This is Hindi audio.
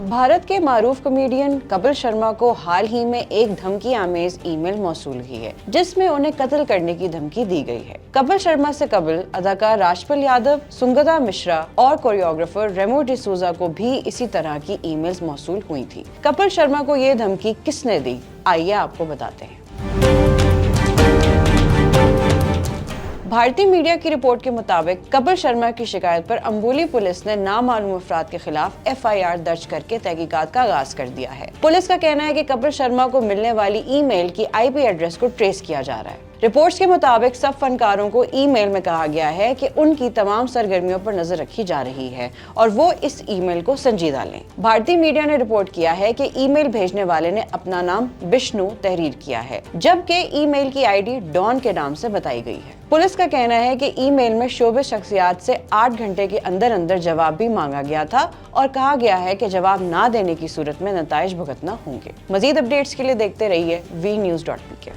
भारत के मारूफ कॉमेडियन कपिल शर्मा को हाल ही में एक धमकी आमेज ईमेल मौसूल हुई है, जिसमें उन्हें कत्ल करने की धमकी दी गई है। कपिल शर्मा से कबल अदाकार राजपाल यादव, सुगंधा मिश्रा और कोरियोग्राफर रेमो डिसूजा को भी इसी तरह की ईमेल्स मौसूल हुई थी। कपिल शर्मा को ये धमकी किसने दी, आइए आपको बताते हैं। भारतीय मीडिया की रिपोर्ट के मुताबिक कपिल शर्मा की शिकायत पर अम्बोली पुलिस ने नामालूम अफराद के खिलाफ FIR दर्ज करके तहकीकात का आगाज कर दिया है। पुलिस का कहना है कि कपिल शर्मा को मिलने वाली ईमेल की IP एड्रेस को ट्रेस किया जा रहा है। रिपोर्ट्स के मुताबिक सब फनकारों को ईमेल में कहा गया है कि उनकी तमाम सरगर्मियों पर नजर रखी जा रही है और वो इस ईमेल को संजीदा लें। भारतीय मीडिया ने रिपोर्ट किया है कि ईमेल भेजने वाले ने अपना नाम विष्णु तहरीर किया है, जबकि ईमेल की ID डॉन के नाम से बताई गई है। पुलिस का कहना है कि ईमेल में शोबे शख्सियात से 8 घंटे के अंदर अंदर जवाब भी मांगा गया था और कहा गया है कि जवाब ना देने की सूरत में नताइज भुगतना होंगे। मजीद अपडेट्स के लिए देखते रहिए VNews.pk।